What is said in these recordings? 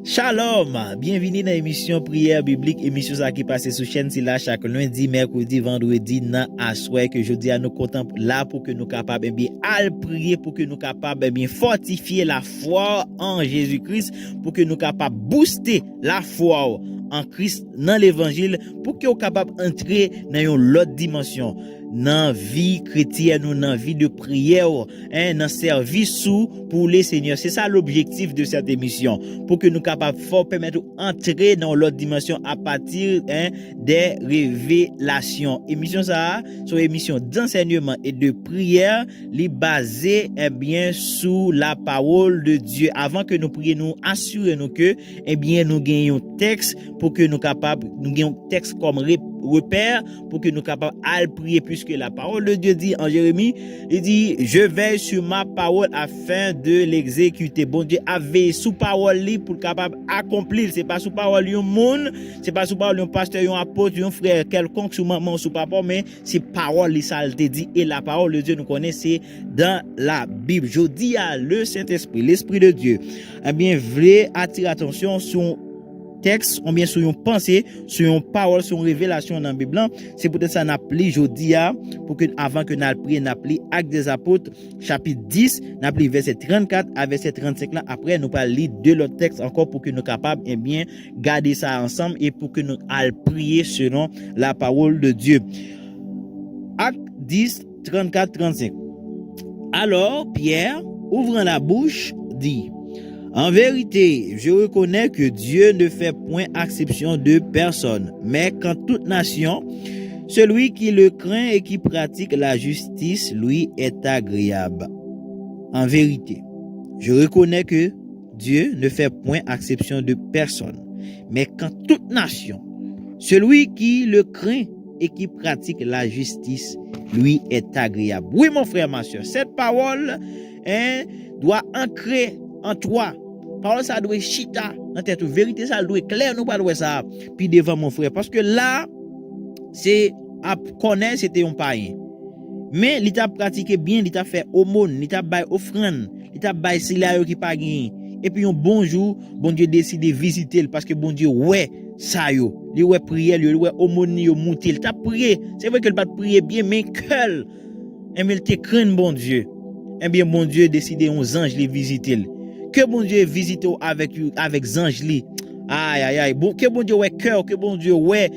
Shalom, bienvenue dans l'émission Prière Biblique, émission ça qui passe sur chaîne là chaque lundi, mercredi, vendredi, dans assoir que je dis à nous content là pour que nous capables bien prier pour que nous capables bien fortifier la foi en Jésus-Christ pour que nous capables booster la foi en Christ dans l'évangile pour que nous capables entrer dans une autre dimension dans vie chrétienne ou dans vie de prière dans service pour les seigneurs. C'est ça l'objectif de cette émission pour que nous capables fort permettre d'entrer dans l'autre dimension à partir des révélations. Émission ça, c'est une émission d'enseignement et de prière, li basée bien sous la parole de Dieu. Avant que nous prions, nous assurons que nous gagnons texte pour que nous capables nous gagnons texte comme repère pour que nous capables à prier, puisque la parole de Dieu dit en Jérémie, il dit je veille sur ma parole afin de l'exécuter. Bon Dieu a veillé sous parole li pour capable accomplir. C'est pas sous parole un monde, c'est pas sous parole un pasteur, un apôtre, un frère quelconque, sous maman, sous papa, mais c'est parole li ça te dit, et la parole de Dieu nous connaît, c'est dans la Bible. Je dis à le Saint-Esprit, l'Esprit de Dieu, voulait attirer attention sur texte, ou bien sur une pensée, sur une parole, sur une révélation dans la Bible. C'est peut-être ça n'appli jeudi pour que avant que nous prions, n'appli Actes des Apôtres chapitre 10, n'appli verset 34 à verset 35 là. Après nous pas lire de l'autre texte encore pour que nous capables garder ça ensemble et pour que nous allons prier selon la parole de Dieu. Actes 10 34 35. Alors Pierre, ouvrant la bouche, dit: en vérité, je reconnais que Dieu ne fait point exception de personne, mais qu'en toute nation, celui qui le craint et qui pratique la justice, lui est agréable. En vérité, je reconnais que Dieu ne fait point exception de personne, mais qu'en toute nation, celui qui le craint et qui pratique la justice, lui est agréable. Oui, mon frère, ma soeur, cette parole doit ancrer en toi. Parole ça doit chita dans tête. Vérité ça doit clair, nous pas doit ça puis devant mon frère, parce que là c'est à connaître c'était un païen, mais il t'a pratiqué bien, il t'a fait aumône, il t'a bail offrande, il t'a bail silayo qui pas gagné, et puis un bon jour bon Dieu décide de visiter parce que bon Dieu ouais ça yo, il ouais prière, il ouais aumône yo monter, il t'a prié. C'est vrai qu'il pas prier bien, mais cœur il te craint bon Dieu. Bon Dieu décide aux anges les visiter. Que bon Dieu visite avec anges li. Aïe aïe aïe. Bon, que bon Dieu ouais cœur, que bon Dieu ouais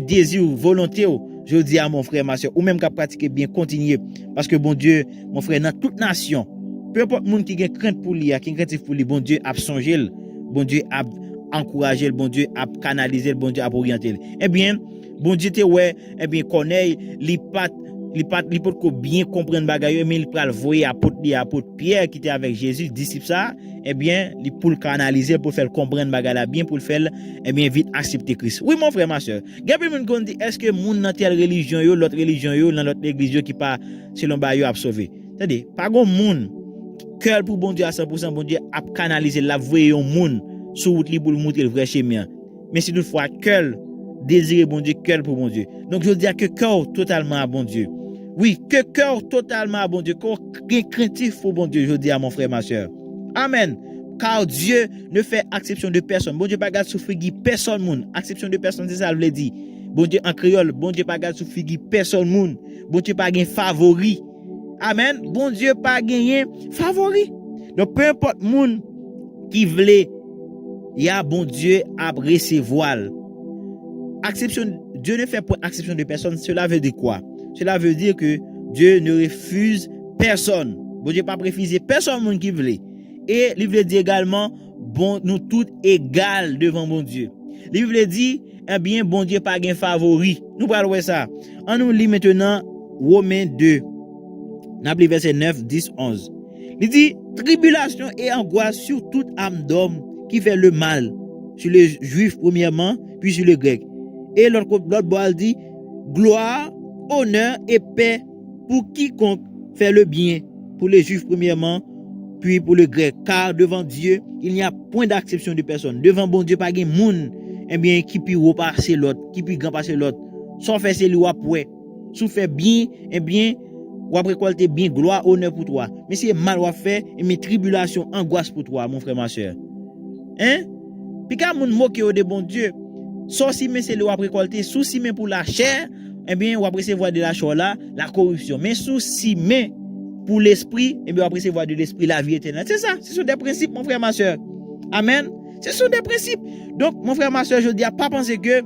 désir, volonté. Je dis à mon frère, ma soeur, ou même qu'à pratiquer bien, continuer, parce que bon Dieu, mon frère, dans toute nation, peu importe monde qui a crainte pour lui, qui crainte pour lui, bon Dieu a songé, bon Dieu a encouragé, bon Dieu a canalisé, bon Dieu a orienté. Bon Dieu te ouais, connaît li pat ko bien comprendre bagaille, mais il pral voyer apôtre Pierre qui était avec Jésus, disciple ça, il pour le canaliser, pour faire comprendre bagaille bien, pour le faire vite accepter Christ. Oui mon frère, ma soeur, Gabriel moun dit est-ce que moun dans telle religion yo, l'autre religion yo, dans l'autre église yo qui pas selon ba yo a sauvé. C'est-à-dire pas gon moun cœur pour bon Dieu à 100%, bon Dieu a canaliser la voyer un moun sur route li pour montrer le vrai chemin. Mais si toutefois cœur désirer bon Dieu, cœur pour bon Dieu. Donc je veux dire que cœur totalement à bon Dieu. Oui, que cœur totalement à bon Dieu, cœur craintif pour bon Dieu, je dis à mon frère, ma soeur. Amen. Car Dieu ne fait exception de personne. Bon Dieu pas garde sous figi personne moun. Exception de personne, c'est ça le dit. Bon Dieu en créole, bon Dieu pas garde sous figi personne moun. Bon Dieu pas gain favori. Amen. Bon Dieu pas gagné favori. Donc peu importe moun qui voulait, il y a bon Dieu à recevoir. Dieu ne fait pas exception de personne. Cela veut dire quoi? Cela veut dire que Dieu ne refuse personne. Bon Dieu pas refuser personne monde qui veut. Et il veut dire également bon nous tous égales devant bon Dieu. Il veut dire bon Dieu pas gain favori. Nous parlons ça. On nous lit maintenant Romains 2. N'a verset 9, 10, 11. Il dit tribulation et angoisse sur toute âme d'homme qui fait le mal, sur les juifs premièrement, puis sur les grecs. Et l'autre bois dit gloire, honneur et paix pour quiconque fait le bien, pour les juifs premièrement, puis pour les grecs. Car devant Dieu, il n'y a point d'acception de personne. Devant bon Dieu, pas de monde qui peut repasser l'autre, qui peut grand passer l'autre. Sans faire c'est lui après. Si fait bien, ou après récolter bien, gloire, honneur pour toi. Mais si mal ou fait, tribulation, angoisse pour toi, mon frère, ma soeur. Puis quand moun moque de bon Dieu, so si mais c'est le wap récolter, sous si mais pour la chair, eh bien on va recevoir de la chair là, la corruption. Mais sous si mais pour l'esprit, eh bien on va recevoir de l'esprit la vie éternelle. C'est ça, ce sont des principes mon frère ma soeur. Amen. Ce sont des principes. Donc mon frère ma soeur, je dis à pas penser que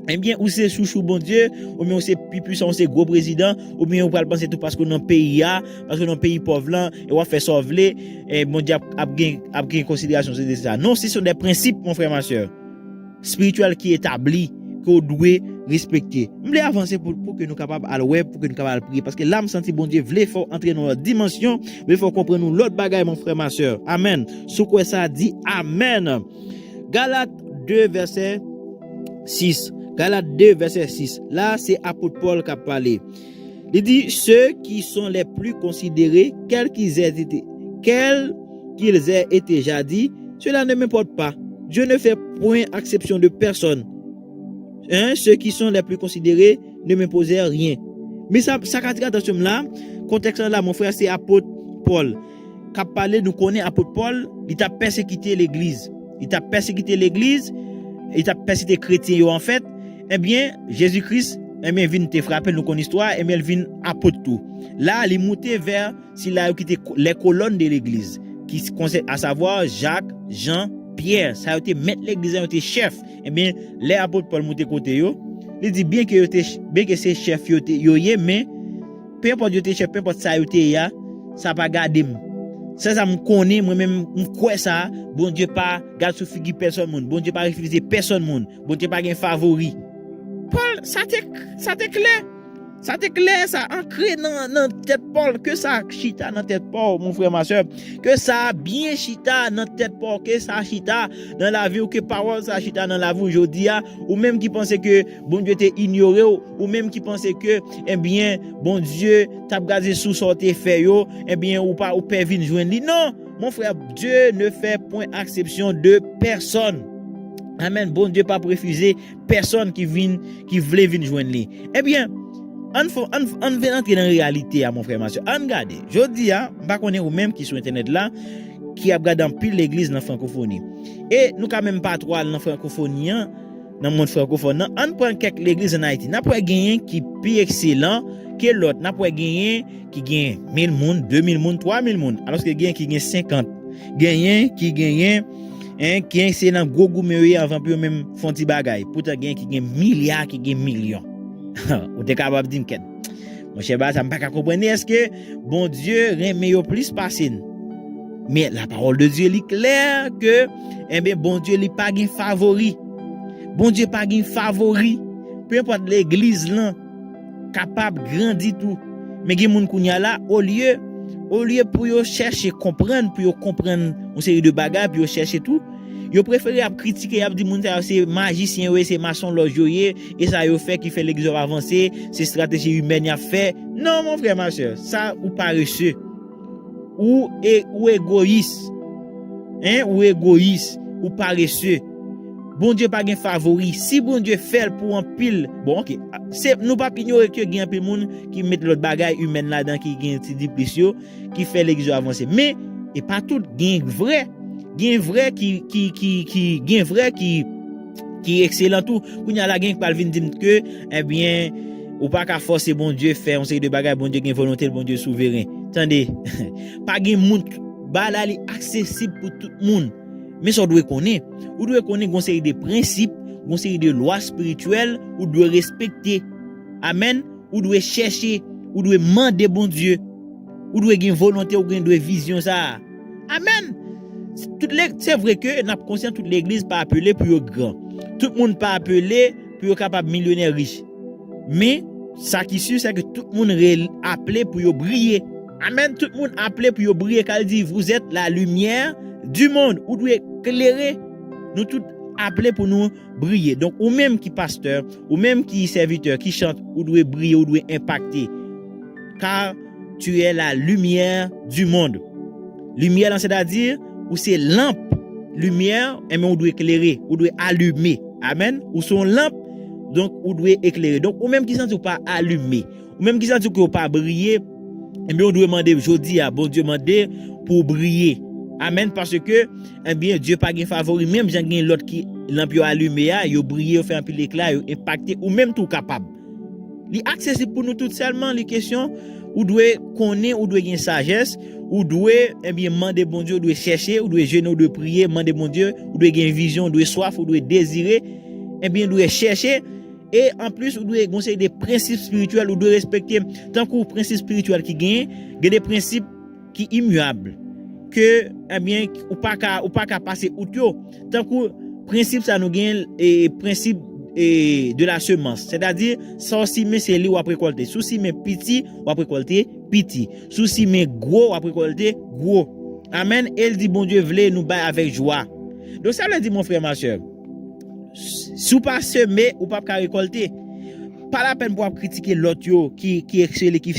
eh bien, ou c'est chouchou bon Dieu, ou bien c'est plus puissant, c'est gros président, ou bien on va penser tout parce que dans pays parce que dans pays pauvre là, et on va faire sauver, et bon Dieu a bien considération de ça. Non, ce sont des principes, mon frère, ma soeur, spirituels qui établis, qu'on doit respecter. Je voulais avancer pour que nous capables à web, pour que nous capables prier, parce que l'âme senti bon Dieu voulait faut entrer dans notre dimension, mais il faut comprendre l'autre bagaille, mon frère, ma soeur. Amen. Sous quoi ça dit Amen. Galates 2 verset 6. Galates 2 verset 6. Là, c'est apôtre Paul qui a parlé. Il dit, ceux qui sont les plus considérés, quels qu'ils aient été jadis, cela ne m'importe pas. Dieu ne fait point exception de personne. Ceux qui sont les plus considérés ne m'imposent rien. Mais ça attention là, contexte là, mon frère, c'est apôtre Paul. Qui a parlé, nous connaissons apôtre Paul, il a persécuté l'église. Il a persécuté l'église, il a persécuté les chrétiens en fait. Eh bien, Jésus-Christ, eh bien, vient te frapper, nous connaissons l'histoire, eh bien, il vient apôtre tout. Là, il est monté vers, s'il a quitté les colonnes de l'église, qui concerne, à savoir Jacques, Jean, Pierre. Ça a été mettre l'église, a été chef. Eh bien, les apôtres Paul monté côté yo. Il dit bien que ces chefs yo mais peu importe yo te chef, peu importe ça yo te ya, ça pas garder. Ça me connaît moi-même, me crois ça. Bon Dieu pas garde sous figure personne monde. Bon Dieu pas refuser personne monde. Bon Dieu pas gain favori. Paul, ça t'est clair. Ça t'est clair, ça ancré dans tête Paul, que ça chita dans tête Paul, mon frère, ma soeur, que ça bien chita dans tête Paul, que ça chita dans la vie, ou que parole ça chita dans la vie aujourd'hui, ou même qui pensait que bon Dieu t'est ignoré, ou même qui pensait que, eh bien, bon Dieu t'a gazé sous sorti fait yo, eh bien, ou pas, ou peut venir joindre lui. Non, mon frère, Dieu ne fait point exception de personne. Amen. Bon Dieu pas refuser personne qui voulait venir joindre lui. Eh bien, on veut entrer dans la réalité, mon frère, ma soeur. On regarde. Je dis, pas qu'on est ou même qui sur internet là, qui a regardé en pile l'église dans la francophonie. Et nous, quand même, pas trop dans la francophonie, dans le monde francophone. On prend quelques églises en Haïti. N'a pas gagné qui est plus excellent que l'autre. N'a pas gagné qui gagne 1000 moun, 2000 moun, 3000 moun. Alors que gagne qui gagne 50. Gagne qui gagne qui est excellent, gros goumé avant puis même font petit bagaille. Pourtant gagne qui gagne milliards, qui gagne millions. Ou t'es capable de dire mon cher ça me pas comprendre est-ce que bon Dieu remet au plus passer mais la parole de Dieu est claire que eh bien bon Dieu il pas gain favori. Bon Dieu pas gain favori. Peu importe l'église là capable grandir tout mais gen moun kounya là au lieu pour yo chercher comprendre une série de bagages pour yo chercher tout. Yo préféré à critiquer, à dire moun c'est magicien c'est maçon loge et ça yo fait qui fait l'église avancer, c'est stratégie humaine a fait. Non mon frère ma soeur, ça ou paresseux ou égoïste. Ou égoïste ou paresseux. Bon Dieu pas gen favori. Si bon Dieu fait pour un pile, bon OK, c'est nous pas ignorer que gen pile moun qui met l'autre bagaille humaine là-dedans qui gen ti diplisio qui fait l'église avancer. Mais et pas tout gen vrai. Gen vrai qui excellent tout kounya la gen pal vinn dim que eh bien ou pas qu'à forcer bon Dieu faire on sait de bagages bon Dieu gen volonté bon Dieu souverain. Attendez. Pas gen moun bala li accessible pour tout monde. Mais ça doit connaître. Ou doit connaître gon série de principes, gon série de lois spirituelles ou doit respecter. Amen. Ou doit chercher, ou doit demander bon Dieu. Ou doit gen volonté ou gen doit vision ça. Amen. C'est vrai que n'a conscient toute l'église pas appelé pour grand. Tout le monde pas appelé pour capable millionnaire riche. Mais ça qui sûr c'est que tout le monde appelé pour briller. Amen, tout le monde appelé pour briller car dit vous êtes la lumière du monde. Vous devez éclairer nous tous appelés pour nous briller. Donc ou même qui pasteur, ou même qui serviteur qui chante, vous devez briller, vous devez impacter. Car tu es la lumière du monde. Lumière c'est-à-dire ou c'est lampe, lumière, et mais on doit éclairer, on doit allumer. Amen. Ou son lampe, donc on doit éclairer. Donc ou même qui sent pas allumer, ou même qui sent que pas briller, et bien on doit demander aujourd'hui à bon Dieu demander pour briller. Amen, parce que, eh bien, Dieu pas gen favori, même j'en gen l'autre qui lampe yo allumé, yo briller, yo fait un peu l'éclat, yo impacté, ou même tout capable. Li accessible pour nous tout seulement, les questions, ou doit connaître, ou doit gen sagesse, ou doit, eh bien, demander bon Dieu, ou doit chercher, ou doit jeûner, ou doit prier, demander bon Dieu, ou doit gen vision, ou doit soif, ou doit désirer, eh bien, doit chercher, et en plus, ou doit conseiller des principes spirituels, ou doit respecter, tant que principes spirituels qui gagnent, des principes qui immuables. Que eh bien ou pas qu'à passer outre tant que principe ça nous gagne et principe de la semence, c'est-à-dire si mais c'est li ou après récolter, si mais petit ou après récolter petit, si mais gros ou après récolter gros. Amen. Elle dit bon Dieu voulait nous bailler avec joie. Donc ça veut dire mon frère ma soeur, si ou pas semer ou pas récolter, pas la peine pour critiquer l'autre qui excelle, qui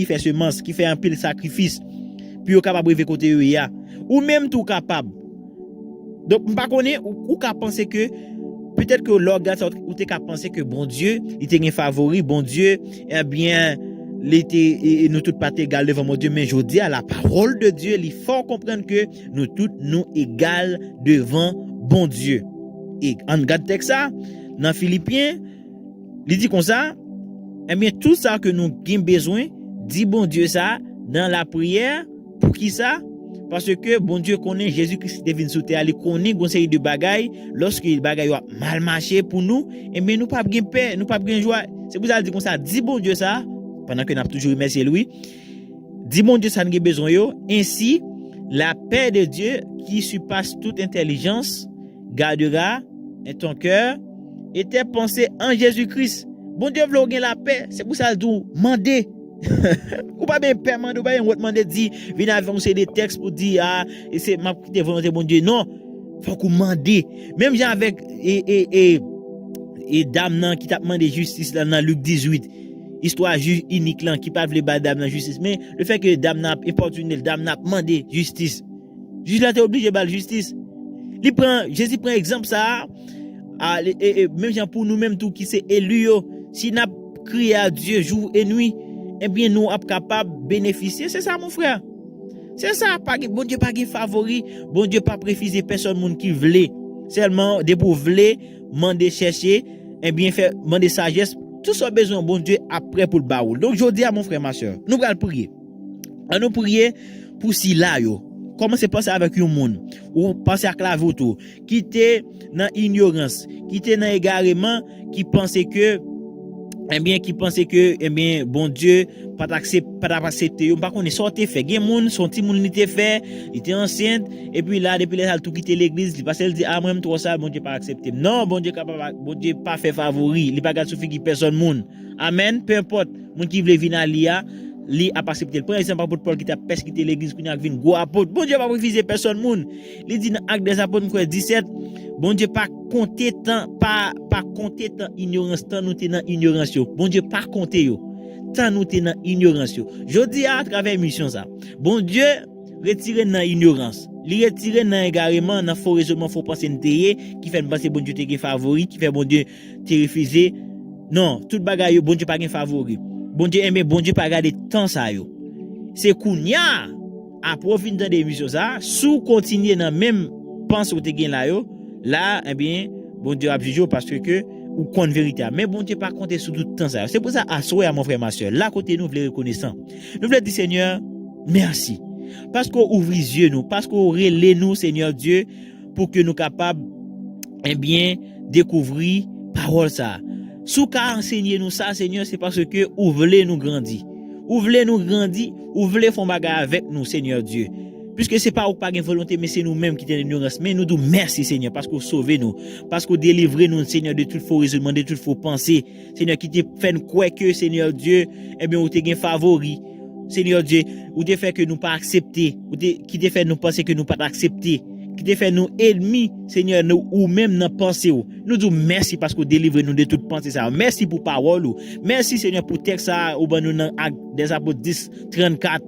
fait semence, qui fait un pile sacrifice, puis au capable de côté ya, ou même tout capable. Donc m'pa connaît ou ka penser que peut-être que l'organe ou t'es ka penser que bon Dieu il était un favori, bon Dieu eh bien l'été nous toutes pas égal devant mon Dieu, mais je dis à la parole de Dieu il faut comprendre que nous toutes nous égal devant bon Dieu. Et en regarde texte ça dans Philippiens il dit comme ça, eh bien tout ça que nous avons besoin dit bon Dieu ça dans la prière. Pour qui ça? Parce que bon Dieu connaît Jésus-Christ qui est venu sur terre, il connaît une série de bagailles. Lorsque les bagailles ont mal marché pour nous, et bien nous pas de paix, nous pas de joie. C'est pour ça qu'il dit comme ça, dis bon Dieu ça, pendant que nous avons toujours remercié lui. Dis bon Dieu ça nous a besoin yo. Ainsi, la paix de Dieu qui surpasse toute intelligence gardera ton cœur et tes pensées en Jésus-Christ. Bon Dieu veut gagner la paix, c'est pour ça qu'il dit mandez. Ou pas bien permanent ou pas bien demander dit venir avancer des textes pour dire ah et c'est ma volonté bon Dieu, non, faut qu'on demander même j'ai avec et dame nan qui t'a demandé justice là dans Luc 18, histoire juge unique là qui pas veut ba dame nan justice, mais le fait que dame n'a importuné dame n'a demandé justice, juge là t'es obligé ba justice. Il prend Jésus prend exemple ça et même gens pour nous même tout qui c'est élu si n'a crié à Dieu jour et nuit, eh bien nous sommes capables de bénéficier. C'est ça mon frère. C'est ça. Bon Dieu pas de favori. Bon Dieu pas préfiser personne monde qui veut. Seulement des pour voulez, demander chercher, eh bien faire demander sagesse. Tout ça besoin bon Dieu après pour le baoul. Donc je dis à mon frère ma soeur, nous allons prier. On nous prier pour si là yo. Commencez penser avec un monde ou penser à clave autour qui était dans ignorance, qui était dans égarement, qui pensait que eh bien qui pensait que eh bien bon Dieu pas accepter pas qu'on est sorti fait gen moun son petit moun était fait il était enceinte et puis là depuis là tout quitter l'église il parce qu'il dit ah moi même trop ça bon Dieu pas accepter, non bon Dieu capable, bon Dieu pas fait favori, il pas gade souffrir qui personne moun. Amen. Peu importe moun qui veut venir à l'IA li a pas accepté. Par exemple apôtre Paul qui t'a persécuté l'église qui a vinn go apôtre, bon Dieu pas refuser personne moun. Il dit dans Actes des apôtres 17, bon Dieu pas compter tant pas compter tant ignorance tant nous t'es dans ignorance yo. Bon Dieu pas compter yo. Tant nous t'es dans ignorance yo. Je dis à travers mission ça. Bon Dieu retirer dans ignorance. Li retirer dans égarement dans faux raisonnement faux pensée qui fait penser bon Dieu t'es favori, qui fait bon Dieu t'es refusé. Non, toute bagaille bon Dieu pas gain favori. Bon Dieu aime bon Dieu pas garder temps ça yo. C'est kounya à profiter dans des missions ça, sous continuer dans même pense ou te gain là yo, là eh bien bon Dieu a jugé parce que ou compte vérité, mais bon Dieu pas compter sur tout temps ça. C'est pour ça à souhait à mon frère ma soeur, là côté nous voulons reconnaissant. Nous voulons dire Seigneur, merci parce qu'on ouvre les yeux nous, parce qu'on relève nous Seigneur Dieu pour que nous capables eh bien découvrir parole ça. Sous ka enseigner nous ça Seigneur, c'est parce que ou voulez nous grandir. Ou voulez nous grandir, ou voulez faire bagarre avec nous Seigneur Dieu. Puisque c'est pas ou pas une volonté mais c'est nous-mêmes qui t'en ignorance. Mais nous disons merci Seigneur parce que vous sauvez nous, parce que vous délivrez nous Seigneur de tout faux raisonnement, de tout faux pensée. Seigneur qui te fait croire que Seigneur Dieu, eh bien ou te gain favori. Seigneur Dieu, ou te fait que nous pas accepter, qui te fait nous penser que nous pas accepter, qui te fait nous ennemis Seigneur nous ou même dans pensée. Nous disons merci parce que vous délivrez nous de toute pensée ça. Merci pour parole. Merci Seigneur pour texte ça ou ben nous dans des apôtres 10 34.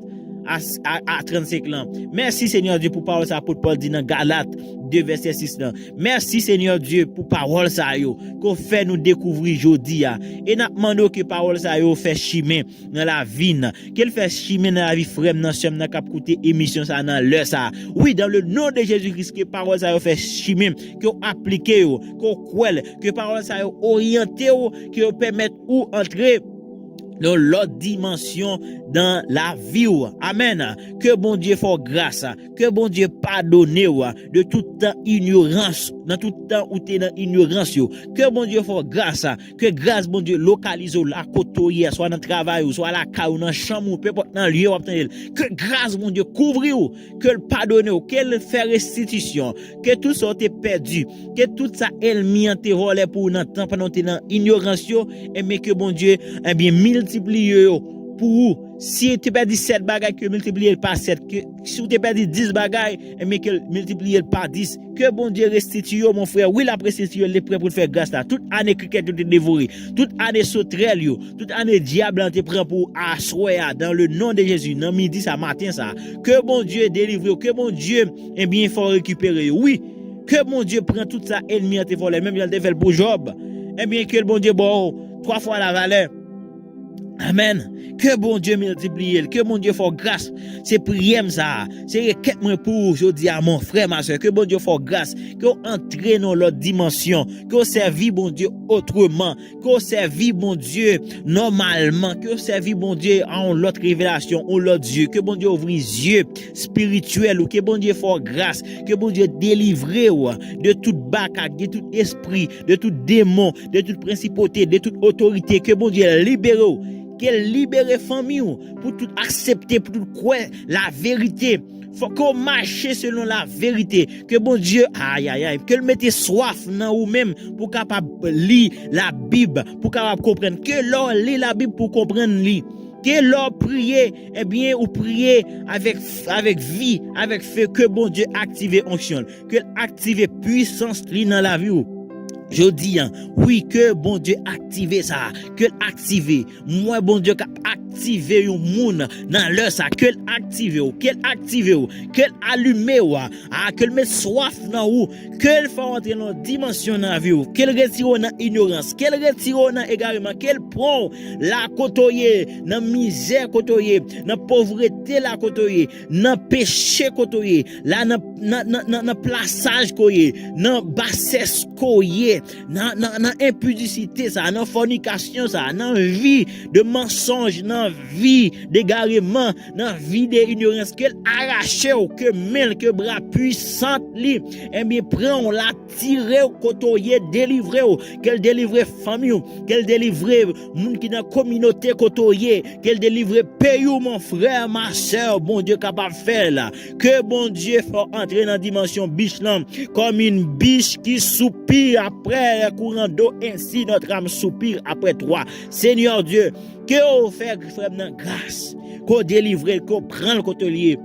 à 35 ans. Merci Seigneur Dieu pour parole ça pour Paul dit dans Galates 2 verset 6 là. Merci Seigneur Dieu pour parole ça yo qu'on fait nous découvrir aujourd'hui et n'a demandé que parole ça yo fait chemin dans la vie qu'elle fait chemin dans la vie frère dans somme dans cap écouter émission ça dans l'heure ça. Oui, dans le nom de Jésus-Christ que parole ça yo fait chemin que appliquer yo que parole ça yo orienter yo que permettre ou entrer dans l'autre dimension dans la vie. Amen. Que bon Dieu fasse grâce. Que bon Dieu pardonne de tout temps ignorance. Dans tout temps où tu es dans ignorance. Que bon Dieu fasse grâce. Que grâce bon Dieu localise la côte soit dans le travail, soit à la caille, ou dans la chambre, ou peu importe dans le lieu. Que grâce bon Dieu couvre. Que le pardonne. Qu'elle fait restitution. Que tout ça t'est perdu. Que tout ça elle mis en te volé pour dans temps pendant tu es dans ignorance. Et mais que bon Dieu eh bien multiplier pour si tu perds 7 bagages que multiplier par 7 que si tu perds 10 bagages mais que multiplier par 10 que bon Dieu restitue mon frère oui la restitue les prêt pour faire grâce là toute année cricket te dévoré toute année sauterelle toute année diable te prend pour asseoir dans le nom de Jésus dans midi ça matin ça que bon Dieu délivre que bon Dieu eh bien faut récupérer oui que bon Dieu prend tout ça ennemi te volé même il a fait pour Job eh bien que le bon Dieu bon 3 fois la valeur. Amen. Que bon Dieu multiplie, que bon Dieu fasse grâce. C'est prière ça. C'est requête moi pour aujourd'hui à mon frère, ma soeur. Que bon Dieu fasse grâce. Que entre dans l'autre dimension. Que servi bon Dieu autrement. Que servi bon Dieu normalement. Que servi bon Dieu en l'autre révélation, en l'autre Dieu. Que bon Dieu ouvre les yeux spirituels. Que bon Dieu fasse grâce. Que bon Dieu délivre de toute baccac, de tout esprit, de tout démon, de toute principauté, de toute autorité. Que bon Dieu libère. Qu'elle libère famille pour tout accepter, pour tout croire la vérité. Faut qu'on marche selon la vérité. Que bon Dieu, qu'elle mette soif dans ou même pour capable lire la Bible, pour capable comprendre. Que l'on lit la Bible pour comprendre li. Que l'on prier, eh bien, ou prier avec vie, avec feu, que bon Dieu active onction, que active puissance li dans la vie. Je dis, oui, que bon Dieu active ça, que active, moi bon Dieu active un monde dans l'heure ça, que active, que allume, que met soif dans vous, que fait entrer dans dimension dans la vie, qu'elle retire dans ignorance, qu'elle retire dans égarement, qu'elle prend la côtoyer, dans misère côtoyer, dans pauvreté la côtoyer, dans péché côtoyer, là dans plaçage côtoyer, dans bassesse côtoyer. Dans impudicité ça, dans fornication ça, dans vie de mensonge, dans vie d'égarement, dans vie d'ignorance qu'elle arrache ou que mêle que bras puissante li et bien prend la tirer au côtoyer délivrer qu'elle délivre famille, qu'elle délivre monde qui dans communauté côtoyer, qu'elle délivre pays mon frère, ma soeur, bon Dieu capable faire là, que bon Dieu faut entrer dans dimension biche là comme une biche qui soupire après le courant d'eau, ainsi notre âme soupire après toi. Seigneur Dieu, que vous fait frère dans grâce, qu'on délivre, qu'on prend le côté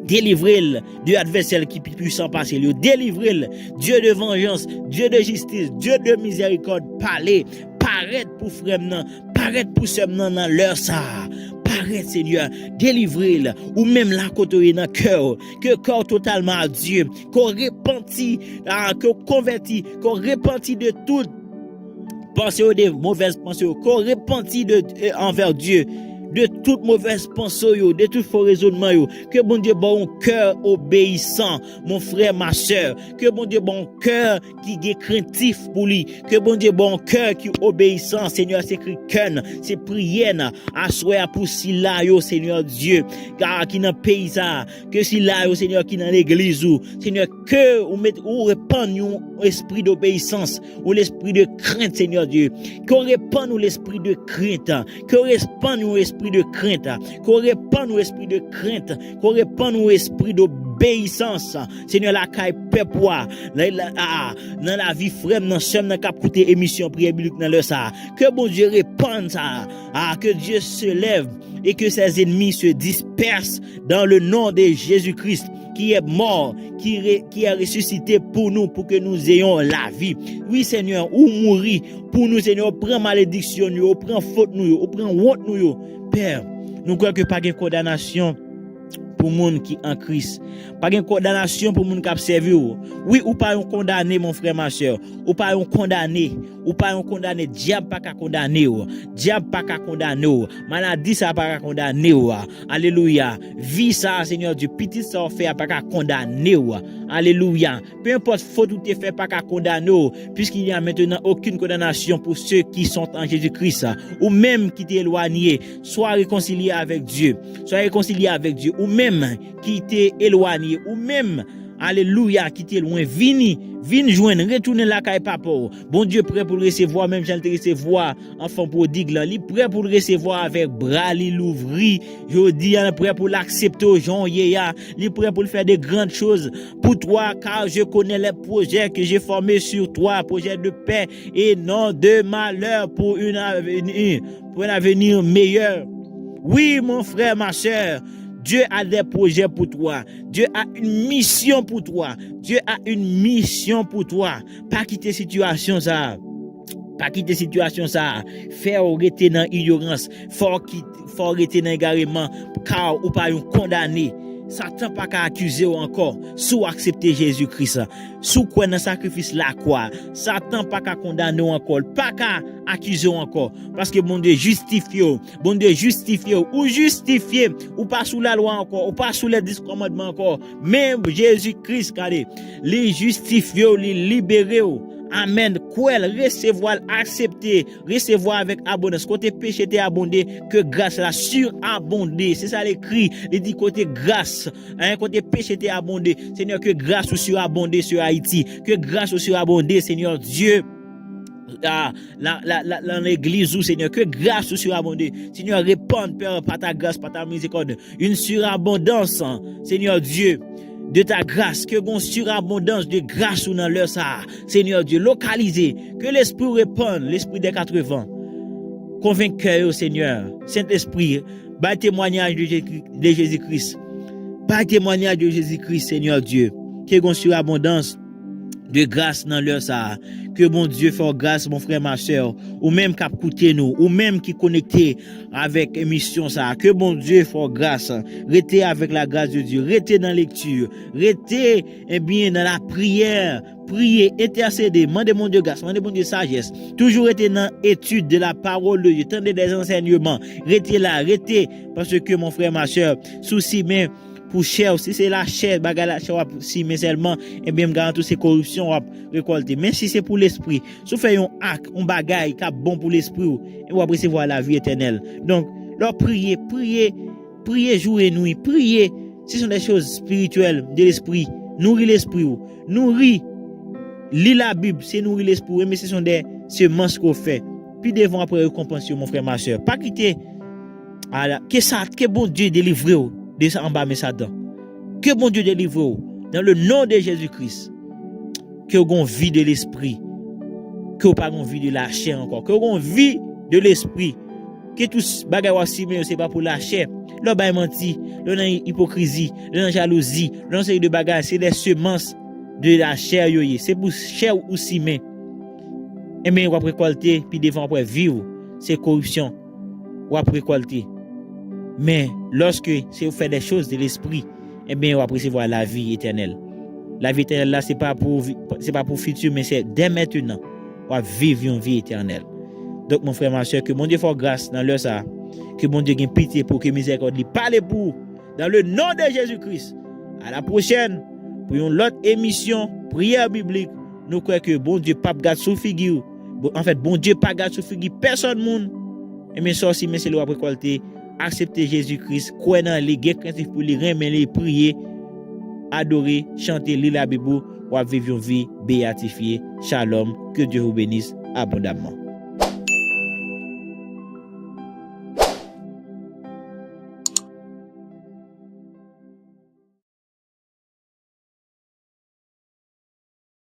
délivrez-le de l'adversaire qui est puissant passer lui, délivrez-le Dieu de vengeance, Dieu de justice, Dieu de miséricorde, parlez, paraître pour frère nan, paraître pour sœur nan dans l'heure ça. Paraître Seigneur, délivrez-le ou même la côté dans cœur, que corps totalement à Dieu, qu'on repentit, qu'on convertit, qu'on repentit de tout pensée de mauvaises pensées, qu'on repentit envers Dieu. De toute mauvaise pensée, de tout faux raisonnement, que bon Dieu bon cœur obéissant, mon frère, ma soeur, que bon Dieu bon cœur qui est craintif pour lui, que bon Dieu bon cœur qui obéissant, Seigneur, c'est cricaine, c'est prière, à souhait pour si là, Seigneur Dieu, car qui dans pays ça, que si là, Seigneur, qui dans l'église, Seigneur, que ou répand un esprit d'obéissance, ou l'esprit de crainte, Seigneur Dieu, qu'on répand l'esprit de crainte, qu'on répand l'esprit de crainte, qu'on répand nous esprit de crainte, qu'on répand nous esprit d'obéissance. Seigneur, la caille peupoa, dans la vie frère, dans somme dans cap écouter émission prière biblique dans le ça. Que bon Dieu répande ça, que Dieu se lève et que ses ennemis se dispersent dans le nom de Jésus-Christ qui est mort, qui est ressuscité pour nous, pour que nous ayons la vie. Oui, Seigneur, ou mourir pour nous, Seigneur, prend malédiction, prend faute nous, prend honte nous. Père, nous croyons que pas de condamnation pour monde qui en Christ. Pas de condamnation pour monde qui a servi. Oui, ou pas un condamné mon frère ma soeur, ou pas un condamné, ou pas un condamné, diable pas qu'à condamner. Diable pas qu'à condamner. Maladie ça pas qu'à condamner. Alléluia. Vie ça Seigneur Dieu, petit ça fait pas qu'à condamner. Alléluia. Peu importe faute ou t'es fait pas qu'à condamner puisqu'il n'y a maintenant aucune condamnation pour ceux qui sont en Jésus-Christ ou même qui t'es éloigné, soit réconcilié avec Dieu, ou même qui t'est éloigné, ou même alléluia, qui t'est loin, vini joindre, retourner la caille papa. Bon Dieu prêt pour le recevoir, même j'allais te recevoir, enfant prodigue là, il prêt pour le recevoir avec bras, il l'ouvri, je dis, prêt pour l'accepter au Jean Yéya, il prêt pour faire des grandes choses pour toi, car je connais les projets que j'ai formés sur toi, projets de paix et non de malheur pour un avenir meilleur. Oui, mon frère, ma soeur, Dieu a des projets pour toi. Dieu a une mission pour toi. Dieu a une mission pour toi. Pas quitter situation ça. Pas quitter situation ça. Faire rester dans ignorance. Faut rester dans égarement. Car ou pas un condamné. Satan pas qu'à accuser encore. Sous accepter Jésus-Christ. Sous quoi dans sacrifice la quoi. Satan pas qu'à condamner encore. Pas qu'à accuser encore. Parce que bon Dieu justifie. Bon Dieu justifie. Ou justifié. Ou pas sous la loi encore. Ou pas sous les 10 commandements encore. Même Jésus-Christ, regardez. Les justifier, les libérer. Amen. Quoi recevoir, accepter, recevoir avec abondance. Côté péché t'est abondé, que grâce la surabondé. C'est ça l'écrit. Il dit côté grâce, côté péché t'est abondé. Seigneur, que grâce ou surabondé sur Haïti. Que grâce ou surabondé, Seigneur Dieu. L'église où Seigneur, que grâce ou surabondé. Seigneur, réponds, Père, par ta grâce, par ta miséricorde. Une surabondance, Seigneur Dieu. De ta grâce, que bon surabondance de grâce ou dans leur ça, Seigneur Dieu, localisé, que l'esprit réponde, l'esprit des 80, convainqueur, Seigneur, Saint-Esprit, bas témoignage de Jésus-Christ, bas témoignage de Jésus-Christ, Seigneur Dieu, que bon surabondance de grâce dans leur ça, que bon Dieu fasse grâce, mon frère, ma soeur, ou même qui a écouté nous, ou même qui connecté avec émission ça, que bon Dieu fasse grâce, restez avec la grâce de Dieu, restez dans la lecture, restez, bien, dans la prière, priez, intercédez, demandez mon Dieu grâce, demandez mon Dieu sagesse, toujours restez dans l'étude de la parole de Dieu, tendez des enseignements, restez là, restez, parce que mon frère, ma soeur, souci, mais, pour chair, si c'est la chair, bagarre la chair, si mais seulement, bien, me garantit ces corruptions, récolter. Mais si c'est pour l'esprit, si vous faites un acte, un bagaille, qui est bon pour l'esprit, et vous recevoir la vie éternelle. Donc, leur priez jour et nuit, priez. Ce sont des choses spirituelles de l'esprit. Nourrir l'esprit, nourrir, lire la Bible, c'est nourrir l'esprit, mais ce sont des semences qu'on fait. Puis devant après récompenser, mon frère, ma soeur. Pas quitter, que bon Dieu délivre de ça en bas, mais ça dedans. Que bon Dieu délivre dans le nom de Jésus-Christ. Que vous vie de l'esprit. Que vous pas vie de la chair encore. Que vous vie de l'esprit. Que tout bagay aussi mais c'est pas pour la chair. Là ba menti, là dans hypocrisie, là dans jalousie, là dans série de bagages, c'est des semences de la chair yoye. C'est pour chair ou si mais. Et mais on va récolter puis devant après vivre, c'est corruption. On va récolter. Mais lorsque si vous faites des choses de l'esprit, bien on va recevoir la vie éternelle. La vie éternelle là c'est pas pour futur mais c'est dès maintenant. On va vivre une vie éternelle. Donc mon frère ma soeur, que mon Dieu fasse grâce dans leur ça, que mon Dieu ait pitié pour que miséricorde lui parle pour dans le nom de Jésus-Christ. À la prochaine pour une autre émission prière biblique. Nous croyons que bon Dieu pas garde sous figure. En fait bon Dieu pas garde sous figure personne monde. Et mais ça aussi mais c'est le récolter. Accepter Jésus-Christ, croire dans les guerres pour les remercier, prier, adorer, chanter, lire la Bible, ou vivre une vie béatifiée. Shalom, que Dieu vous bénisse abondamment.